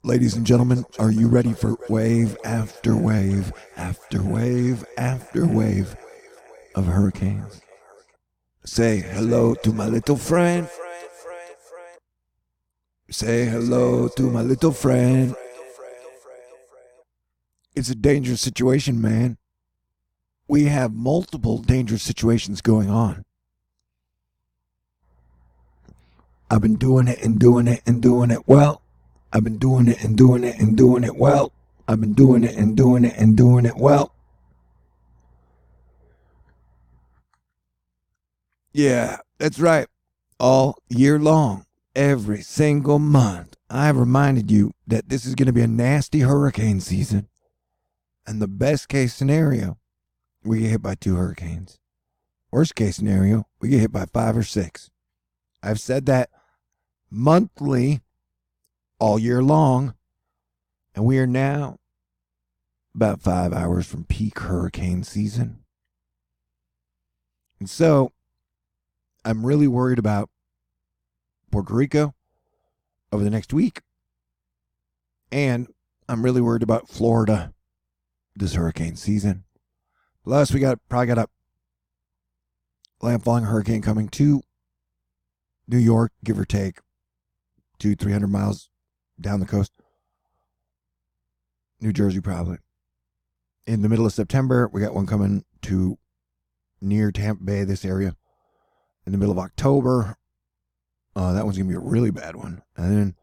Ladies and gentlemen, are you ready for wave after wave after wave after wave of hurricanes? Say hello to my little friend. Say hello to my little friend. It's a dangerous situation, man. We have multiple dangerous situations going on. I've been doing it and doing it and doing it well. I've been doing it and doing it and doing it well. I've been doing it and doing it and doing it well. Yeah, that's right. All year long, every single month, I've reminded you that this is going to be a nasty hurricane season. And the best case scenario, we get hit by 2 hurricanes. Worst case scenario, we get hit by 5 or 6. I've said that monthly, all year long, and we are now about 5 hours from peak hurricane season. And so, I'm really worried about Puerto Rico over the next week, and I'm really worried about Florida this hurricane season. Plus, we probably got a landfalling hurricane coming to New York, give or take 200-300 miles down the coast. New Jersey, probably. In the middle of September, we got one coming to near Tampa Bay, this area. In the middle of October, that one's going to be a really bad one. And then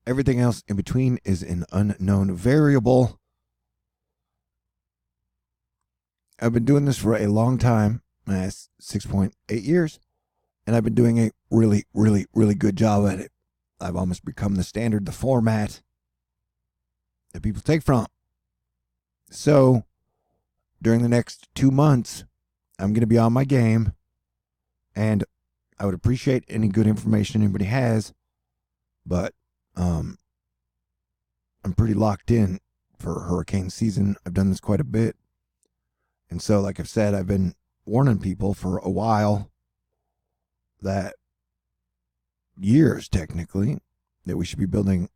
everything else in between is an unknown variable. I've been doing this for a long time, 6.8 years, and I've been doing a really, really, really good job at it. I've almost become the standard, the format that people take from. So, during the next 2 months, I'm going to be on my game, and I would appreciate any good information anybody has, but I'm pretty locked in for hurricane season. I've done this quite a bit. And so, like I've said, I've been warning people for a while that years, technically, that we should be building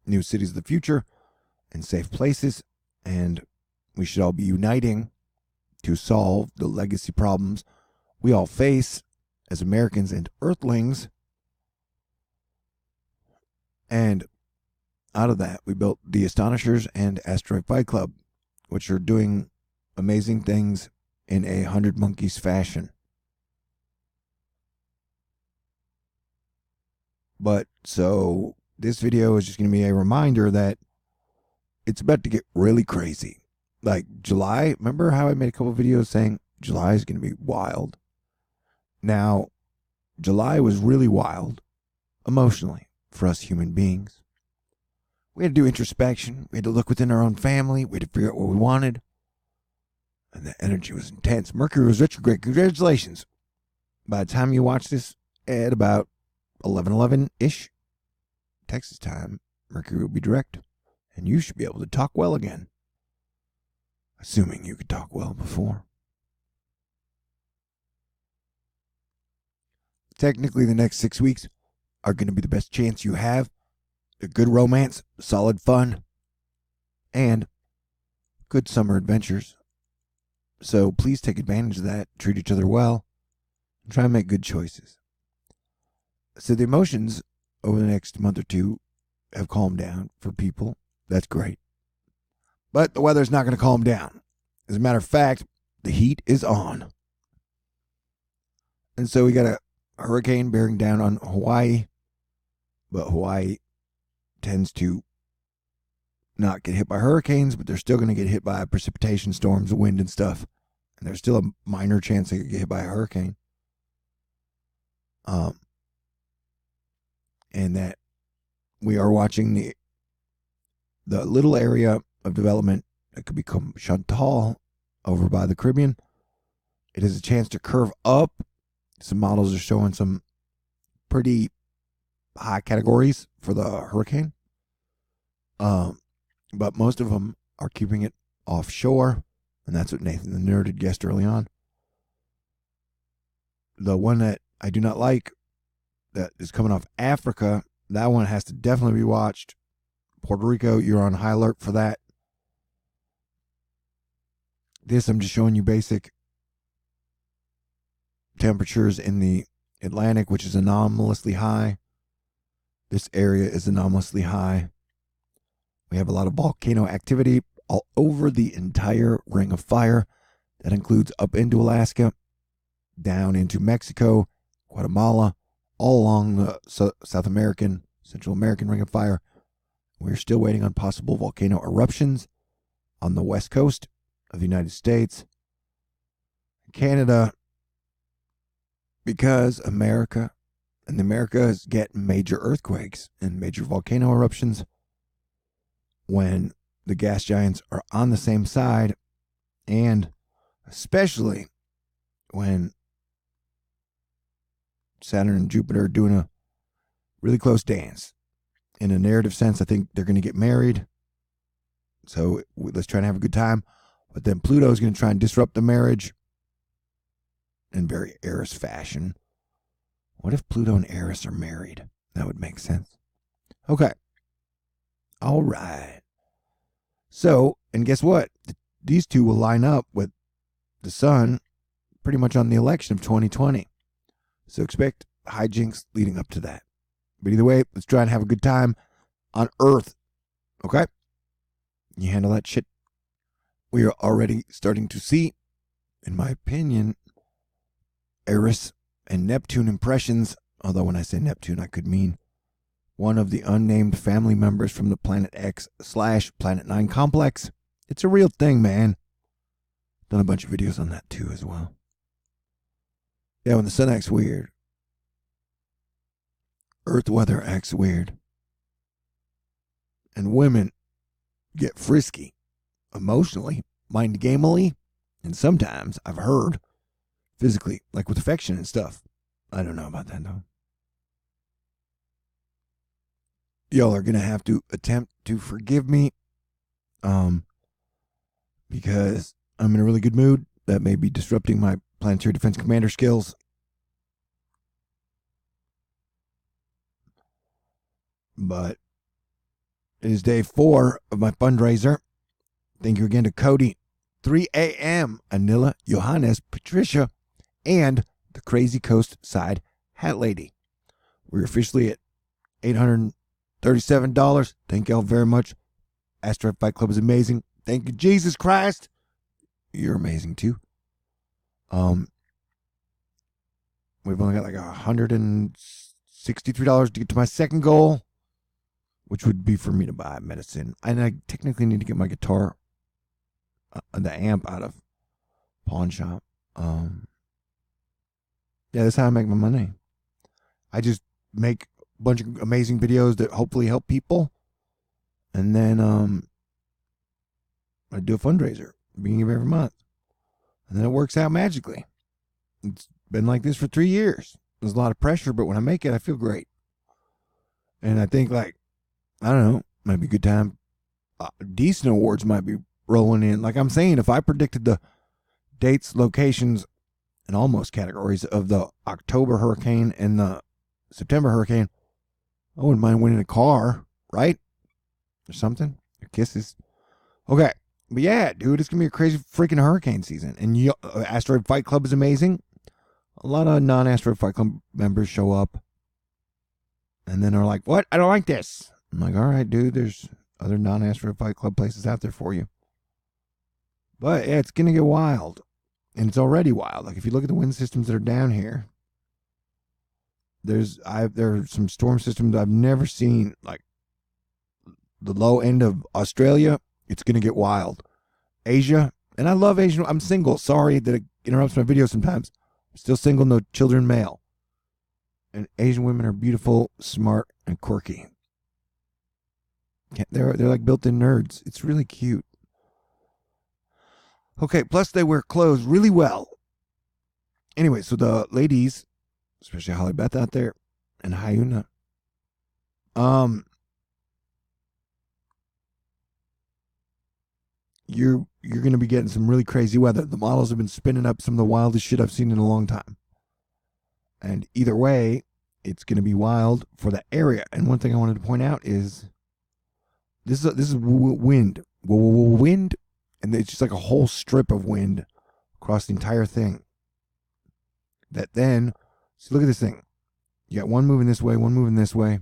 new cities of the future and safe places, and we should all be uniting to solve the legacy problems we all face as Americans and Earthlings. And out of that, we built the Astonishers and Asteroid Fight Club, which are doing amazing things in a 100 Monkeys fashion. But so this video is just going to be a reminder that it's about to get really crazy. Like July, remember how I made a couple videos saying July is going to be wild? Now, July was really wild emotionally for us human beings. We had to do introspection. We had to look within our own family. We had to figure out what we wanted. And the energy was intense. Mercury was retrograde. Congratulations. By the time you watch this at about 11:11-ish Texas time, Mercury will be direct, and you should be able to talk well again. Assuming you could talk well before. Technically, the next 6 weeks are going to be the best chance you have. A good romance, solid fun, and good summer adventures. So please take advantage of that, treat each other well, and try and make good choices. So the emotions over the next month or two have calmed down for people. That's great. But the weather's not going to calm down. As a matter of fact, the heat is on. And so we got a hurricane bearing down on Hawaii. But Hawaii tends to not get hit by hurricanes, but they're still going to get hit by precipitation storms, wind, and stuff. And there's still a minor chance they could get hit by a hurricane. And that we are watching the little area of development that could become Chantal over by the Caribbean. It has a chance to curve up. Some models are showing some pretty high categories for the hurricane. But most of them are keeping it offshore, and that's what Nathan the Nerd had guessed early on. The one that I do not like that is coming off Africa, that one has to definitely be watched Puerto Rico, you're on high alert for that. This, I'm just showing you basic temperatures in the Atlantic, which is anomalously high. This area is anomalously high. We have a lot of volcano activity all over the entire Ring of Fire. That includes up into Alaska, down into Mexico, Guatemala, all along the South American, Central American Ring of Fire. We're still waiting on possible volcano eruptions on the west coast of the United States. Canada, because America and the Americas get major earthquakes and major volcano eruptions when the gas giants are on the same side, and especially when Saturn and Jupiter are doing a really close dance. In a narrative sense, I think they're going to get married. So let's try and have a good time. But then Pluto is going to try and disrupt the marriage in very Eris fashion. What if Pluto and Eris are married? That would make sense. Okay. All right. So, and guess what? These two will line up with the sun pretty much on the election of 2020. So expect hijinks leading up to that. But either way, let's try and have a good time on Earth. Okay? You handle that shit. We are already starting to see, in my opinion, Eris and Neptune impressions. Although when I say Neptune, I could mean one of the unnamed family members from the Planet X/Planet 9 complex. It's a real thing, man. Done a bunch of videos on that too as well. Yeah, when the sun acts weird, Earth weather acts weird. And women get frisky, emotionally, mind-gamely, and sometimes, I've heard, physically, like with affection and stuff. I don't know about that, though. Y'all are going to have to attempt to forgive me, because I'm in a really good mood. That may be disrupting my planetary defense commander skills. But it is day 4 of my fundraiser. Thank you again to Cody, 3 a.m., Anila, Johannes, Patricia, and the Crazy Coast Side Hat Lady. We're officially at $837. Thank y'all very much. Asteroid Fight Club is amazing. Thank you, Jesus Christ. You're amazing too. We've only got like $163 to get to my second goal, which would be for me to buy medicine. And I technically need to get my guitar, the amp, out of pawn shop. Yeah, that's how I make my money. I just make a bunch of amazing videos that hopefully help people, and then I do a fundraiser beginning of every month, and then it works out magically. It's been like this for 3 years. There's a lot of pressure, but when I make it, I feel great. And I think, like, I don't know, might be a good time. Decent awards might be rolling in. Like I'm saying, if I predicted the dates, locations, and almost categories of the October hurricane and the September hurricane, I wouldn't mind winning a car, right? Or something. Or kisses. Okay. But yeah, dude, it's going to be a crazy freaking hurricane season. And Asteroid Fight Club is amazing. A lot of non-Asteroid Fight Club members show up and then are like, what? I don't like this. I'm like, all right, dude, there's other non-Asteroid Fight Club places out there for you. But yeah, it's going to get wild. And it's already wild. Like if you look at the wind systems that are down here, there are some storm systems I've never seen. Like the low end of Australia, it's going to get wild. Asia, and I love Asian. I'm single. Sorry that it interrupts my video sometimes. I'm still single, no children, male. And Asian women are beautiful, smart, and quirky. They're like built-in nerds. It's really cute. Okay, plus they wear clothes really well. Anyway, so the ladies, especially Holly Beth out there, and Hyuna, you're going to be getting some really crazy weather. The models have been spinning up some of the wildest shit I've seen in a long time. And either way, it's going to be wild for the area. And one thing I wanted to point out is This is wind. Wind, and it's just like a whole strip of wind across the entire thing. That then, so look at this thing. You got one moving this way, one moving this way.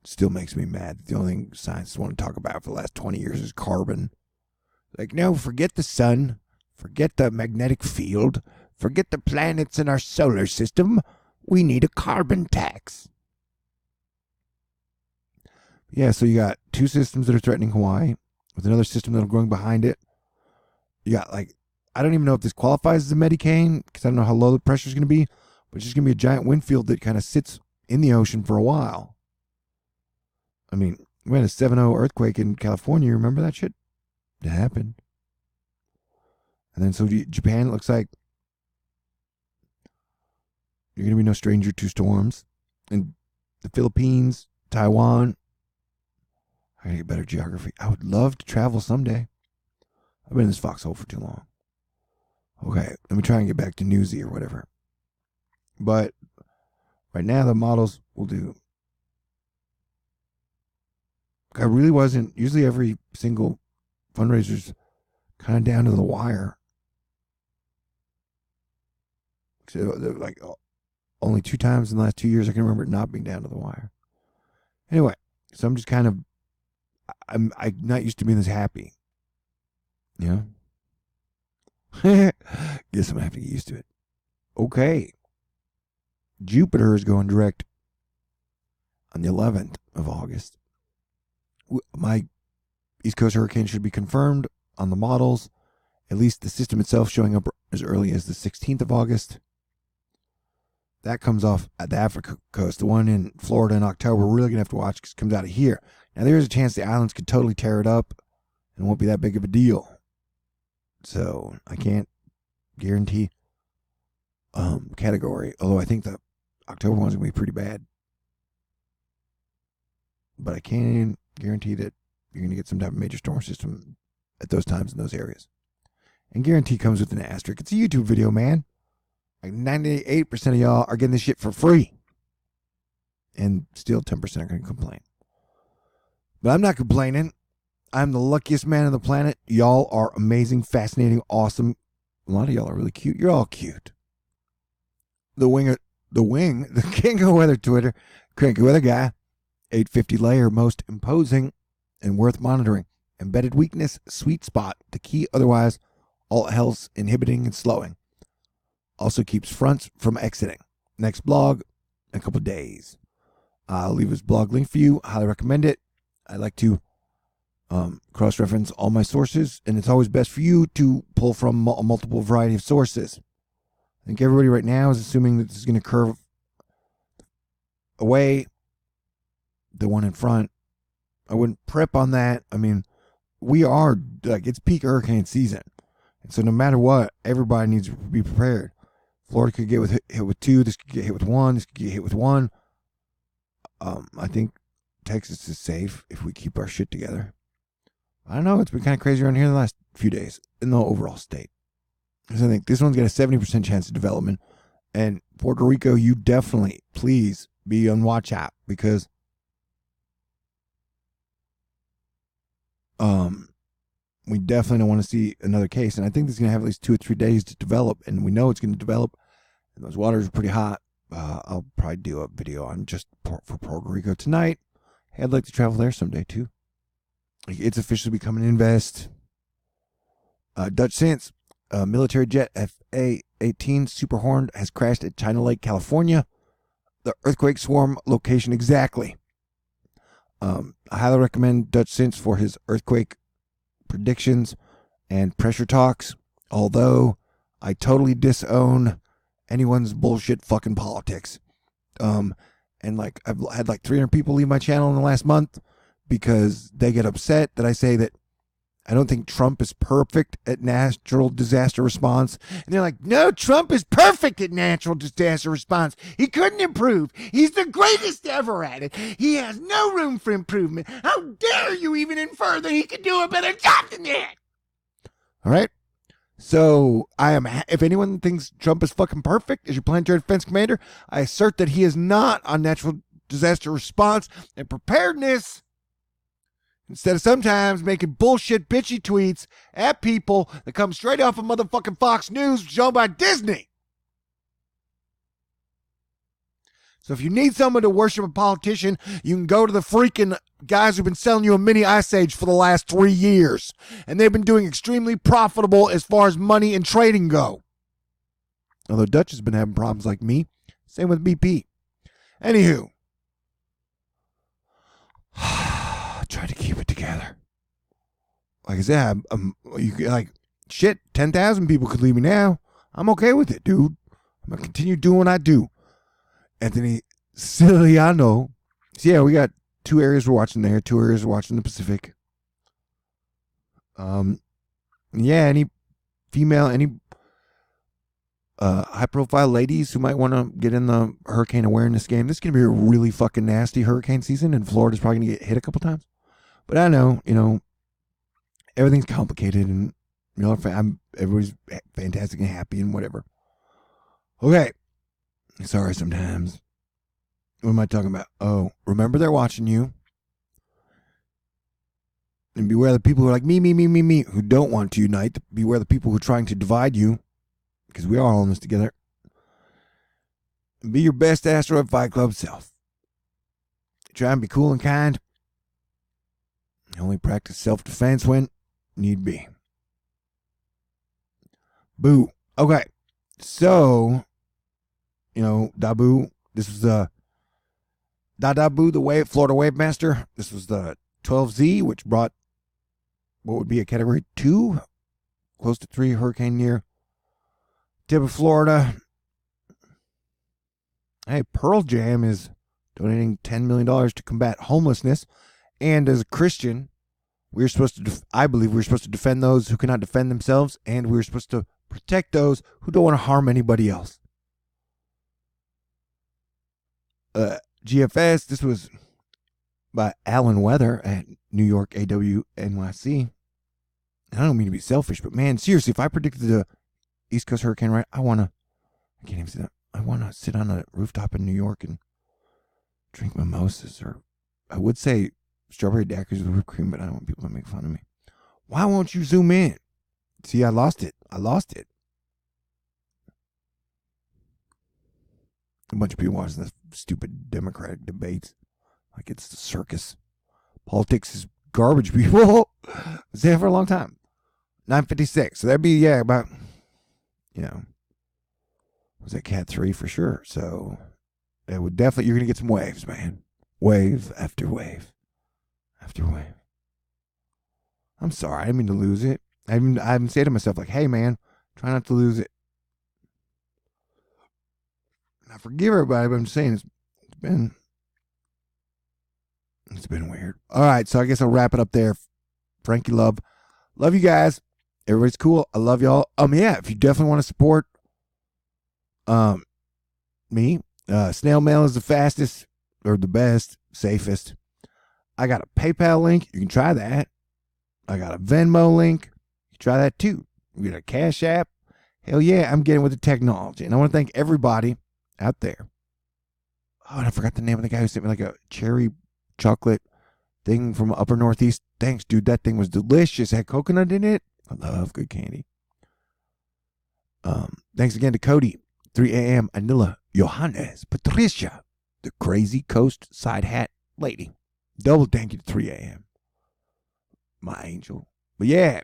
Still makes me mad. The only thing scientists want to talk about for the last 20 years is carbon. Like, no, forget the sun. Forget the magnetic field. Forget the planets in our solar system. We need a carbon tax. Yeah, so you got two systems that are threatening Hawaii with another system that are growing behind it. You got, like, I don't even know if this qualifies as a Medicane because I don't know how low the pressure is going to be, but it's just going to be a giant wind field that kind of sits in the ocean for a while. I mean, we had a 7.0 earthquake in California. Remember that shit? It happened. And then so Japan, it looks like you're going to be no stranger to storms. And the Philippines, Taiwan. I got to get better geography. I would love to travel someday. I've been in this foxhole for too long. Okay, let me try and get back to Newsy or whatever. But right now the models will do. I really wasn't. Usually every single fundraiser's kind of down to the wire. So, like only 2 times in the last 2 years I can remember it not being down to the wire. Anyway, so I'm just kind of, I'm not used to being this happy. You know? Guess I'm going to have to get used to it. Okay. Jupiter is going direct on the 11th of August. My East Coast hurricane should be confirmed on the models. At least the system itself showing up as early as the 16th of August. That comes off at the Africa coast. The one in Florida in October, we're really going to have to watch because it comes out of here. Now, there is a chance the islands could totally tear it up and it won't be that big of a deal. So, I can't guarantee category. Although I think the October one's going to be pretty bad. But I can guarantee that you're going to get some type of major storm system at those times in those areas. And guarantee comes with an asterisk. It's a YouTube video, man. Like 98% of y'all are getting this shit for free. And still 10% are going to complain. But I'm not complaining. I'm the luckiest man on the planet. Y'all are amazing, fascinating, awesome. A lot of y'all are really cute. You're all cute. The king of weather Twitter, cranky weather guy, 850 layer, most imposing and worth monitoring. Embedded weakness, sweet spot, the key otherwise, all hell's inhibiting and slowing. Also keeps fronts from exiting. Next blog, in a couple days. I'll leave his blog link for you. Highly recommend it. I like to cross-reference all my sources, and it's always best for you to pull from a multiple variety of sources. I think everybody right now is assuming that this is going to curve away. The one in front, I wouldn't prep on that. I mean, we are, like, it's peak hurricane season. And so no matter what, everybody needs to be prepared. Florida could get hit with 2. This could get hit with 1. This could get hit with 1. I think Texas is safe if we keep our shit together. I don't know. It's been kind of crazy around here in the last few days in the overall state. Because I think this one's got a 70% chance of development. And Puerto Rico, you definitely, please be on watch out. Because we definitely don't want to see another case. And I think this is going to have at least 2 or 3 days to develop. And we know it's going to develop. And those waters are pretty hot. I'll probably do a video on just for Puerto Rico tonight. Hey, I'd like to travel there someday too. It's officially becoming an invest. Dutch Sense, military jet FA-18 Super Horned has crashed at China Lake, California. The earthquake swarm location exactly. I highly recommend Dutch Sense for his earthquake predictions and pressure talks. Although I totally disown anyone's bullshit fucking politics. And like I've had like 300 people leave my channel in the last month because they get upset that I say that I don't think Trump is perfect at natural disaster response. And they're like, no, Trump is perfect at natural disaster response. He couldn't improve. He's the greatest ever at it. He has no room for improvement. How dare you even infer that he could do a better job than that? All right. So if anyone thinks Trump is fucking perfect as your planetary defense commander, I assert that he is not on natural disaster response and preparedness. Instead of sometimes making bullshit bitchy tweets at people that come straight off of motherfucking Fox News shown by Disney. So if you need someone to worship a politician, you can go to the freaking guys who've been selling you a mini Ice Age for the last 3 years. And they've been doing extremely profitable as far as money and trading go. Although Dutch has been having problems like me. Same with BP. Anywho. Try to keep it together. Like I said, shit, 10,000 people could leave me now. I'm okay with it, dude. I'm going to continue doing what I do. Anthony Siciliano. So yeah, we got 2 areas we're watching there, 2 areas we're watching the Pacific. Yeah, any female, any high-profile ladies who might want to get in the hurricane awareness game. This is going to be a really fucking nasty hurricane season, and Florida's probably going to get hit a couple times. But I know, everything's complicated, and everybody's fantastic and happy and whatever. Okay. Sorry sometimes. What am I talking about? Oh, remember they're watching you. And beware the people who are like me, who don't want to unite. Beware the people who are trying to divide you. Because we are all in this together. Be your best Asteroid Fight Club self. Try and be cool and kind. Only practice self-defense when need be. Boo. Okay. So, Dabu. This was the Dabu, the Florida Wave Master. This was the 12Z, which brought what would be a Category 2, close to 3 hurricane near tip of Florida. Hey, Pearl Jam is donating $10 million to combat homelessness. And as a Christian, we're supposed to, I believe we're supposed to defend those who cannot defend themselves, and we're supposed to protect those who don't want to harm anybody else. GFS, this was by Alan Weather at New York AWNYC. I don't mean to be selfish, but man, seriously, if I predicted the East Coast hurricane right, I can't even say that. I want to sit on a rooftop in New York and drink mimosas, or I would say strawberry daiquiris with whipped cream, but I don't want people to make fun of me. Why won't you zoom in? See, I lost it. A bunch of people watching this stupid Democratic debates like it's the circus. Politics is garbage, people. It's there for a long time. 9:56. So that'd be, about, was that Cat 3 for sure. So it would definitely, you're going to get some waves, man. Wave after wave after wave. I'm sorry. I didn't mean to lose it. I even say to myself, like, hey, man, try not to lose it. I forgive everybody, but I'm just saying it's been weird. All right, so I guess I'll wrap it up there. Frankie Love you guys. Everybody's cool. I love y'all. Yeah, if you definitely want to support me, snail mail is the fastest or the best, safest. I got a PayPal link. You can try that. I got a Venmo link. You can try that too. We got a CashApp. Hell yeah, I'm getting with the technology. And I want to thank everybody out there. Oh, and I forgot the name of the guy who sent me like a cherry chocolate thing from upper northeast. Thanks, dude. That thing was delicious. It had coconut in it. I love good candy. Thanks again to Cody, 3 a.m. Anilla, Johannes, Patricia, the crazy coast side hat lady. Double thank you to 3 a.m. My angel. But yeah,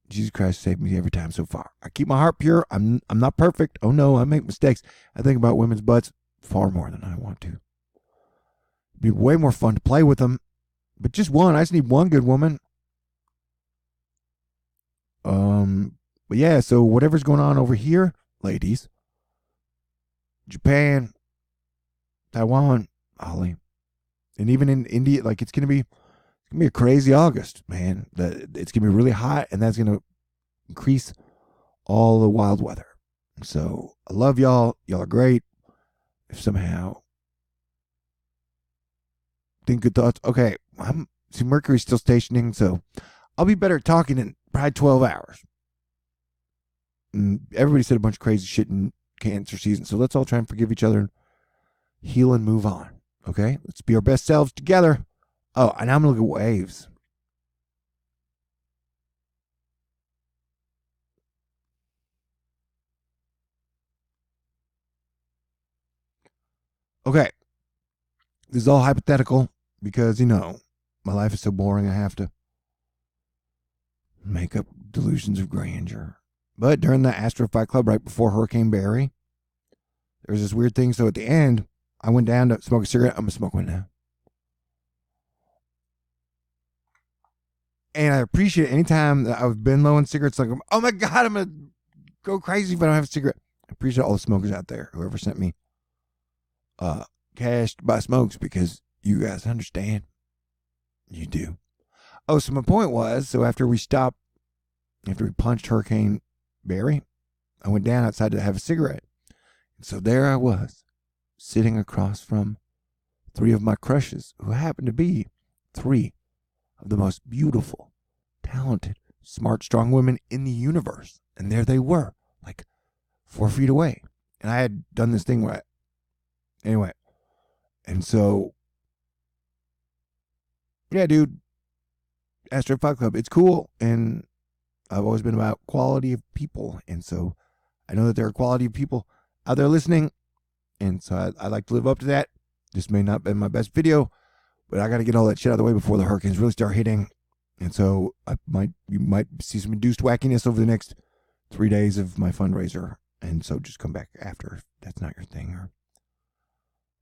Jesus Christ saved me every time so far. I keep my heart pure. I'm not perfect. Oh no, I make mistakes. I think about women's butts far more than I want to. It'd be way more fun to play with them. But just one. I just need one good woman. But yeah, so whatever's going on over here, ladies, Japan, Taiwan, Ollie, and even in India, like it's gonna be a crazy August, man. It's gonna be really hot, and that's gonna increase all the wild weather. So I love y'all. Y'all are great. If somehow think good thoughts, okay. See, Mercury's still stationing, so I'll be better at talking in probably 12 hours. And everybody said a bunch of crazy shit in cancer season, so let's all try and forgive each other and heal and move on. Okay? Let's be our best selves together. Oh, and I'm going to look at waves. Okay. This is all hypothetical because, you know, my life is so boring I have to make up delusions of grandeur. But during the Astro Fight Club right before Hurricane Barry, there was this weird thing. So at the end, I went down to smoke a cigarette. I'm going to smoke one now. And I appreciate it anytime that I've been low on cigarettes. Like, oh my God, I'm going to go crazy if I don't have a cigarette. I appreciate all the smokers out there, whoever sent me cash to buy smokes, because you guys understand. You do. Oh, so my point was, so after we punched Hurricane Barry, I went down outside to have a cigarette. And so there I was, sitting across from 3 of my crushes, who happened to be 3 of the most beautiful, talented, smart, strong women in the universe. And there they were, like 4 feet away. And I had done this thing where anyway. And so, yeah, dude, Astro Fight Club, it's cool. And I've always been about quality of people. And so I know that there are quality of people out there listening. And so I like to live up to that. This may not be my best video, but I got to get all that shit out of the way before the hurricanes really start hitting. And so you might see some induced wackiness over the next 3 days of my fundraiser. And so just come back after if that's not your thing.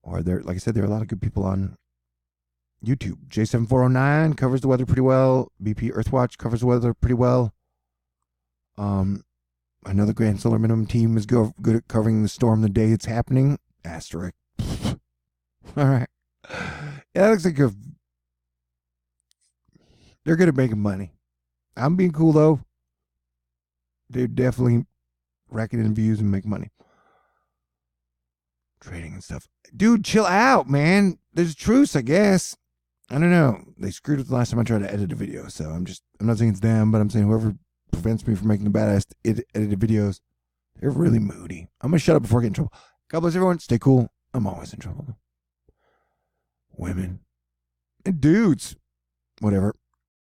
Or there, like I said, there are a lot of good people on YouTube. J7409 covers the weather pretty well. BP Earthwatch covers the weather pretty well. I know the Grand Solar Minimum team is good at covering the storm the day it's happening. Asterisk. All right. Yeah, that looks like they're good at making money. I'm being cool, though. They're definitely racking in views and make money. Trading and stuff. Dude, chill out, man. There's a truce, I guess. I don't know. They screwed with the last time I tried to edit a video, so I'm not saying it's them, but I'm saying whoever prevents me from making the badass edited videos, they're really moody. I'm going to shut up before I get in trouble. God bless everyone. Stay cool. I'm always in trouble. Women. And dudes. Whatever.